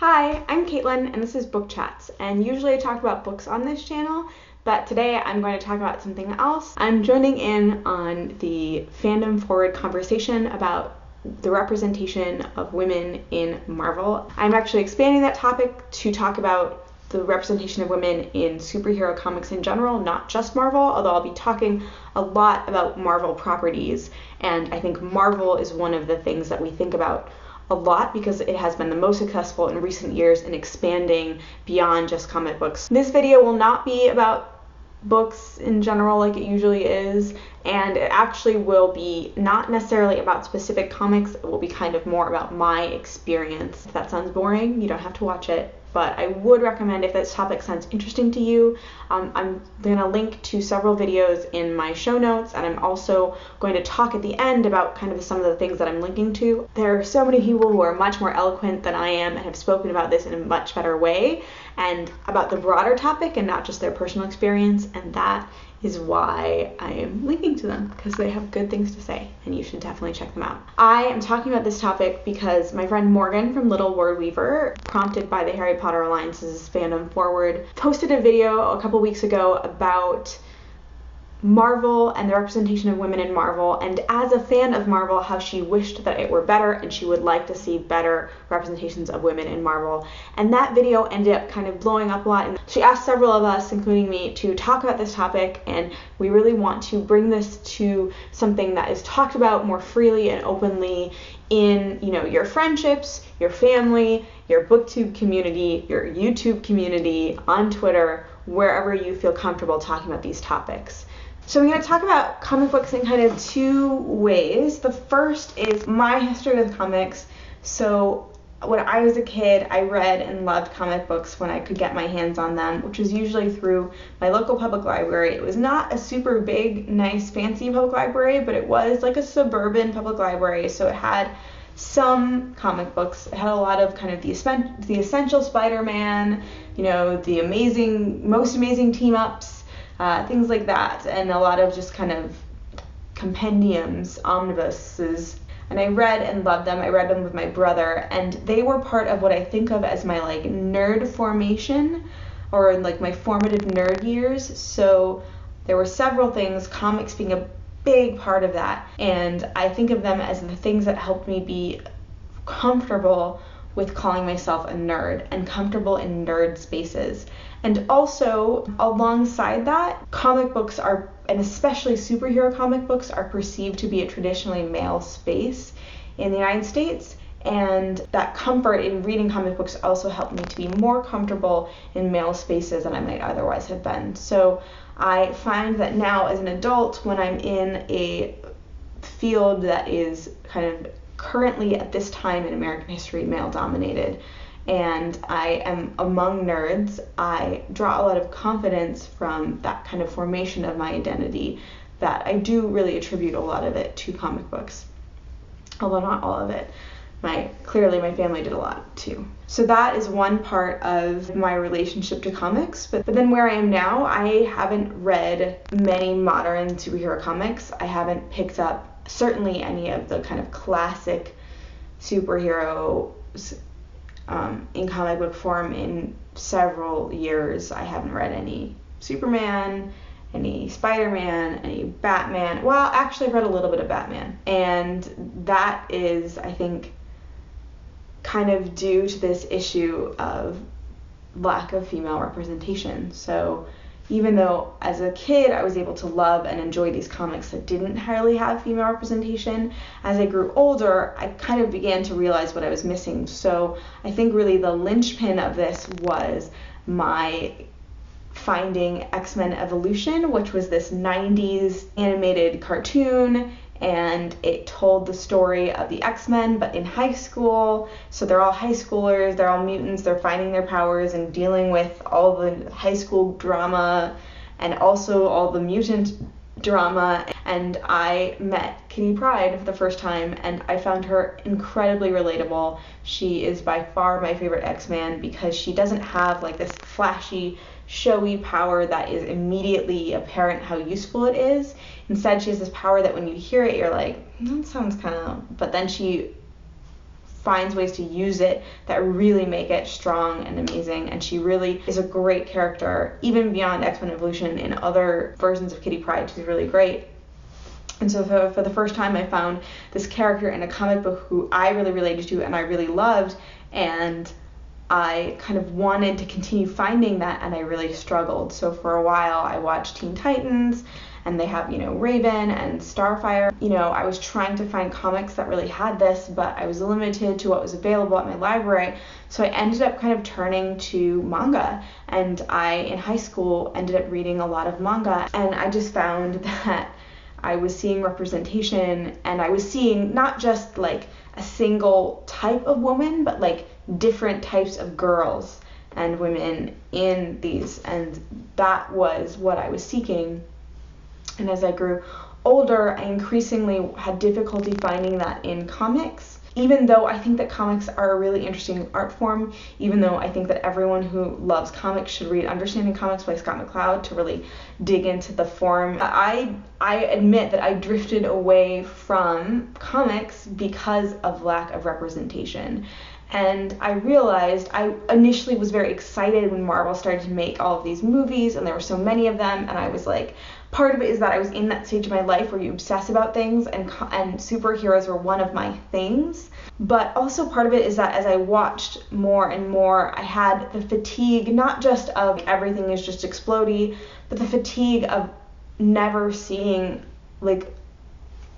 Hi, I'm Caitlin, and this is Book Chats, and usually I talk about books on this channel, but today I'm going to talk about something else. I'm joining in on the fandom forward conversation about the representation of women in Marvel. I'm actually expanding that topic to talk about the representation of women in superhero comics in general, not just Marvel, although I'll be talking a lot about Marvel properties, and I think Marvel is one of the things that we think about a lot because it has been the most successful in recent years in expanding beyond just comic books. This video will not be about books in general like it usually is, and it actually will be not necessarily about specific comics. It will be kind of more about my experience. If that sounds boring, you don't have to watch it, but I would recommend if this topic sounds interesting to you. I'm going to link to several videos in my show notes, and I'm also going to talk at the end about kind of some of the things that I'm linking to. There are so many people who are much more eloquent than I am and have spoken about this in a much better way and about the broader topic and not just their personal experience, and that is why I am linking to them, because they have good things to say and you should definitely check them out. I am talking about this topic because my friend Morgan from Little Word Weaver, prompted by the Harry Potter Alliance's fandom forward, posted a video a couple weeks ago about Marvel and the representation of women in Marvel, and as a fan of Marvel, how she wished that it were better and she would like to see better representations of women in Marvel. And that video ended up kind of blowing up a lot, and she asked several of us, including me, to talk about this topic, and we really want to bring this to something that is talked about more freely and openly in, your friendships, your family, your booktube community, your YouTube community, on Twitter, wherever you feel comfortable talking about these topics. So I'm going to talk about comic books in kind of two ways. The first is my history with comics. So when I was a kid, I read and loved comic books when I could get my hands on them, which was usually through my local public library. It was not a super big, nice, fancy public library, but it was like a suburban public library, so it had some comic books. It had a lot of kind of the essential Spider-Man, the most amazing team-ups, things like that, and a lot of just kind of compendiums, omnibuses, and I read and loved them. I read them with my brother, and they were part of what I think of as my nerd formation, or my formative nerd years. So there were several things, comics being a big part of that, and I think of them as the things that helped me be comfortable with calling myself a nerd and comfortable in nerd spaces. And also, alongside that, comic books are, and especially superhero comic books, are perceived to be a traditionally male space in the United States, and that comfort in reading comic books also helped me to be more comfortable in male spaces than I might otherwise have been. So I find that now as an adult, when I'm in a field that is kind of currently at this time in American history male-dominated, and I am among nerds, I draw a lot of confidence from that kind of formation of my identity, that I do really attribute a lot of it to comic books, although not all of it. Clearly my family did a lot too. So that is one part of my relationship to comics, but then where I am now, I haven't read many modern superhero comics. I haven't picked up certainly any of the kind of classic superheroes in comic book form in several years. I haven't read any Superman, any Spider-Man, any Batman. Well, actually I've read a little bit of Batman, and that is, I think, kind of due to this issue of lack of female representation. So even though as a kid I was able to love and enjoy these comics that didn't really have female representation, as I grew older, I kind of began to realize what I was missing. So I think really the linchpin of this was my finding X-Men Evolution, which was this 90s animated cartoon, and it told the story of the X-Men, but in high school. So they're all high schoolers, they're all mutants, they're finding their powers and dealing with all the high school drama and also all the mutant drama. And I met Kitty Pryde for the first time, and I found her incredibly relatable. She is by far my favorite X-Man because she doesn't have this flashy, showy power that is immediately apparent how useful it is. Instead, she has this power that when you hear it, you're like, that sounds kind of... But then she finds ways to use it that really make it strong and amazing, and she really is a great character, even beyond X-Men Evolution. In other versions of Kitty Pryde, she's really great. And so for the first time, I found this character in a comic book who I really related to and I really loved, and I kind of wanted to continue finding that, and I really struggled. So for a while, I watched Teen Titans, and they have, Raven and Starfire. I was trying to find comics that really had this, but I was limited to what was available at my library. So I ended up kind of turning to manga, and I, in high school, ended up reading a lot of manga, and I just found that I was seeing representation, and I was seeing not just like a single type of woman, but like different types of girls and women in these, and that was what I was seeking. And as I grew older, I increasingly had difficulty finding that in comics, even though I think that comics are a really interesting art form, even though I think that everyone who loves comics should read Understanding Comics by Scott McCloud to really dig into the form. I admit that I drifted away from comics because of lack of representation. And I realized I initially was very excited when Marvel started to make all of these movies, and there were so many of them, and I was like, part of it is that I was in that stage of my life where you obsess about things, and superheroes were one of my things. But also part of it is that as I watched more and more, I had the fatigue, not just of everything is just explodey, but the fatigue of never seeing like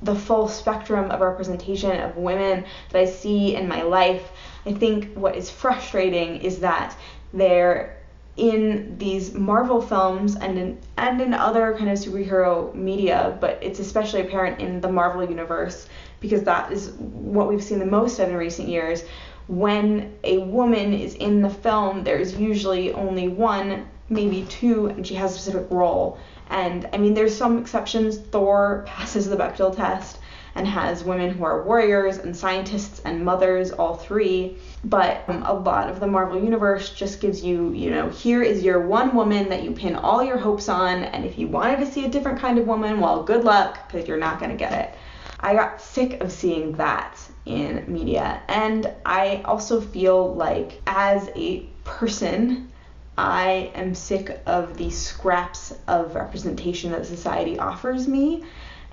the full spectrum of representation of women that I see in my life. I think what is frustrating is that they're in these Marvel films and in other kind of superhero media, but it's especially apparent in the Marvel universe because that is what we've seen the most of in recent years. When a woman is in the film, there's usually only one, maybe two, and she has a specific role. And I mean, there's some exceptions. Thor passes the Bechdel test and has women who are warriors and scientists and mothers, all three. But a lot of the Marvel universe just gives you, here is your one woman that you pin all your hopes on, and if you wanted to see a different kind of woman, well, good luck, because you're not going to get it. I got sick of seeing that in media, and I also feel like as a person, I am sick of the scraps of representation that society offers me,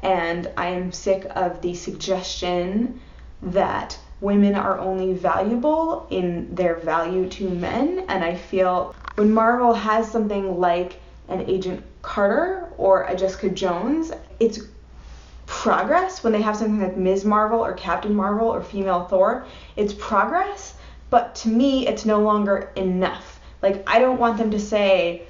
and I am sick of the suggestion that women are only valuable in their value to men. And I feel when Marvel has something like an Agent Carter or a Jessica Jones, it's progress. When they have something like Ms. Marvel or Captain Marvel or Female Thor, it's progress, but to me it's no longer enough. Like, I don't want them to say,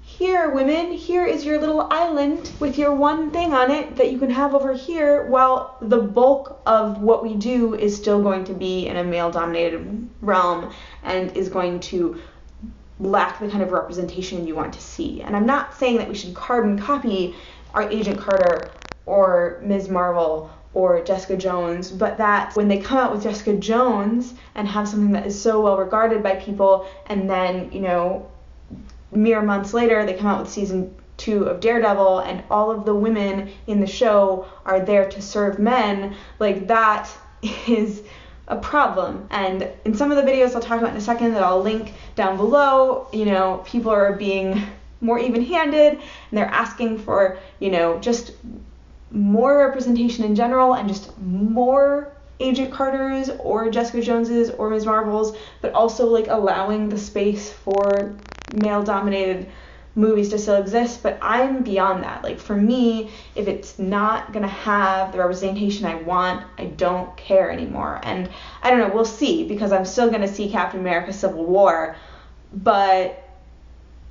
here, women, here is your little island with your one thing on it that you can have over here, while the bulk of what we do is still going to be in a male-dominated realm and is going to lack the kind of representation you want to see. And I'm not saying that we should carbon copy our Agent Carter or Ms. Marvel or Jessica Jones, but that when they come out with Jessica Jones and have something that is so well regarded by people, and then, mere months later they come out with season 2 of Daredevil and all of the women in the show are there to serve men, like, that is a problem. And in some of the videos I'll talk about in a second that I'll link down below, people are being more even-handed and they're asking for, just more representation in general and just more Agent Carters or Jessica Joneses or Ms. Marvels, but also like allowing the space for male-dominated movies to still exist. But I'm beyond that. Like, for me, if it's not gonna have the representation I want, I don't care anymore. And I don't know, we'll see, because I'm still gonna see Captain America Civil War, but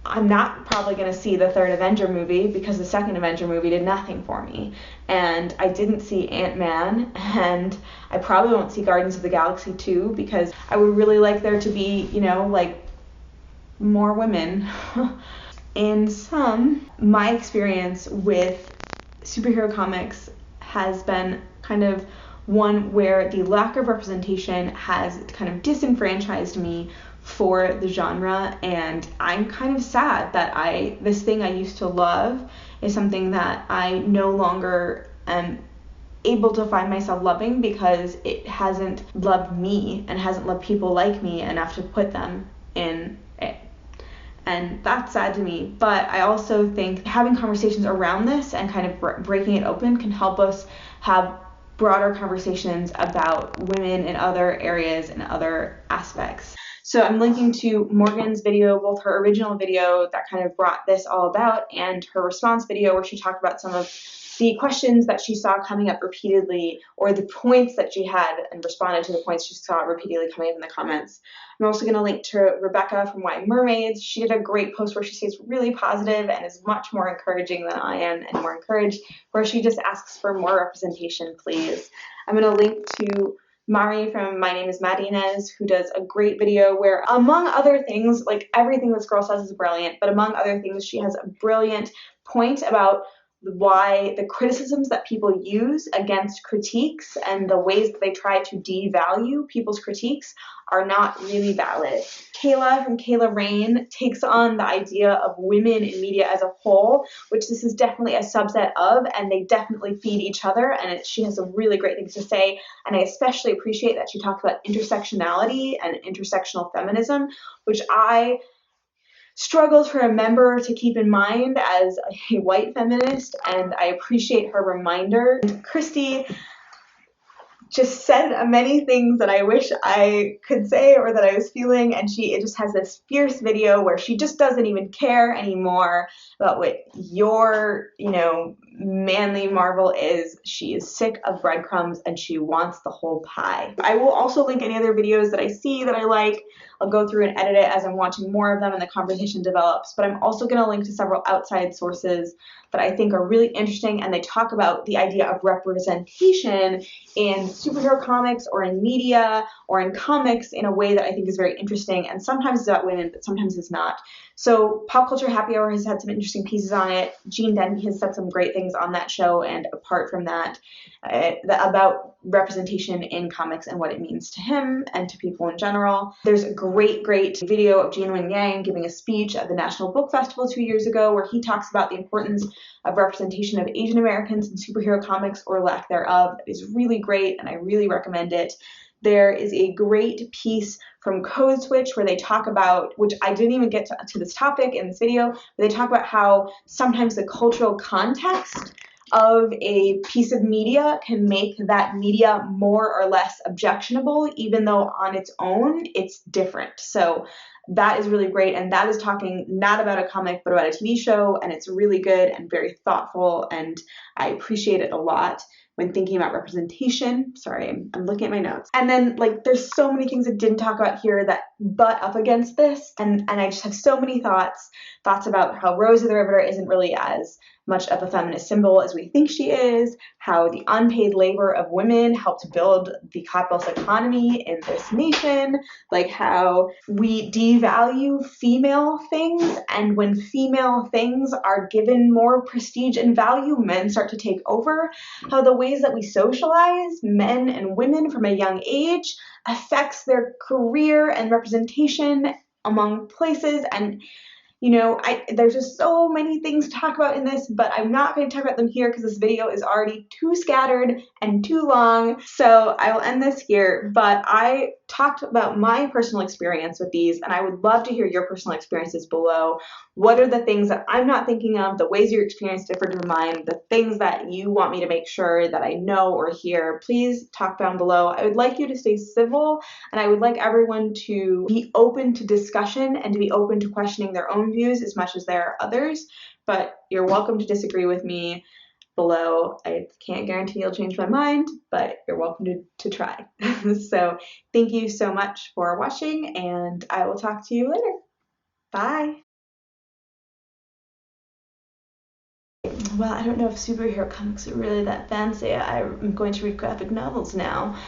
I'm not probably going to see the third Avenger movie because the second Avenger movie did nothing for me. And I didn't see Ant-Man, and I probably won't see Guardians of the Galaxy 2 because I would really like there to be, more women. In sum, my experience with superhero comics has been kind of one where the lack of representation has kind of disenfranchised me for the genre, and I'm kind of sad that this thing I used to love is something that I no longer am able to find myself loving because it hasn't loved me and hasn't loved people like me enough to put them in it. And that's sad to me. But I also think having conversations around this and kind of breaking it open can help us have broader conversations about women in other areas and other aspects. So I'm linking to Morgan's video, both her original video that kind of brought this all about and her response video where she talked about some of the questions that she saw coming up repeatedly, or the points that she had and responded to the points she saw repeatedly coming up in the comments. I'm also going to link to Rebecca from Why Mermaids. She did a great post where she stays really positive and is much more encouraging than I am and more encouraged, where she just asks for more representation, please. I'm going to link to Mari from My Name is Madinez, who does a great video where, among other things, like everything this girl says is brilliant, but among other things, she has a brilliant point about why the criticisms that people use against critiques and the ways that they try to devalue people's critiques are not really valid. Kayla from Kayla Rain takes on the idea of women in media as a whole, which this is definitely a subset of, and they definitely feed each other, and she has some really great things to say, and I especially appreciate that she talks about intersectionality and intersectional feminism, which I struggle to remember to keep in mind as a white feminist, and I appreciate her reminder. Christy just said many things that I wish I could say or that I was feeling, and it just has this fierce video where she just doesn't even care anymore about what your, manly marvel is. She is sick of breadcrumbs and she wants the whole pie. I will also link any other videos that I see that I like. I'll go through and edit it as I'm watching more of them and the conversation develops, but I'm also going to link to several outside sources that I think are really interesting, and they talk about the idea of representation in superhero comics or in media or in comics in a way that I think is very interesting, and sometimes it's about women, but sometimes it's not. So Pop Culture Happy Hour has had some interesting pieces on it. Gene Denby has said some great things on that show, and apart from that, about representation in comics and what it means to him and to people in general. There's a great video of Gene Wing Yang giving a speech at the National Book Festival 2 years ago where he talks about the importance of representation of Asian Americans in superhero comics or lack thereof. It is really great, and I really recommend it. There is a great piece from Code Switch where they talk about, which I didn't even get to this topic in this video, but they talk about how sometimes the cultural context of a piece of media can make that media more or less objectionable, even though on its own it's different. So that is really great, and that is talking not about a comic but about a TV show, and it's really good and very thoughtful, and I appreciate it a lot when thinking about representation. Sorry, I'm looking at my notes. And then there's so many things I didn't talk about here that butt up against this, and I just have so many thoughts about how Rosa the Riveter isn't really as much of a feminist symbol as we think she is, how the unpaid labor of women helped build the capitalist economy in this nation, how we devalue female things, and when female things are given more prestige and value, men start to take over, how the ways that we socialize men and women from a young age affects their career and representation among places. And there's just so many things to talk about in this, but I'm not going to talk about them here because this video is already too scattered and too long. So I will end this here, but I talked about my personal experience with these, and I would love to hear your personal experiences below. What are the things that I'm not thinking of, the ways your experience differed from mine, the things that you want me to make sure that I know or hear? Please talk down below. I would like you to stay civil, and I would like everyone to be open to discussion and to be open to questioning their own views as much as there are others, but you're welcome to disagree with me below. I can't guarantee you'll change my mind, but you're welcome to try. So thank you so much for watching, and I will talk to you later. Bye. Well, I don't know if superhero comics are really that fancy. I'm going to read graphic novels now.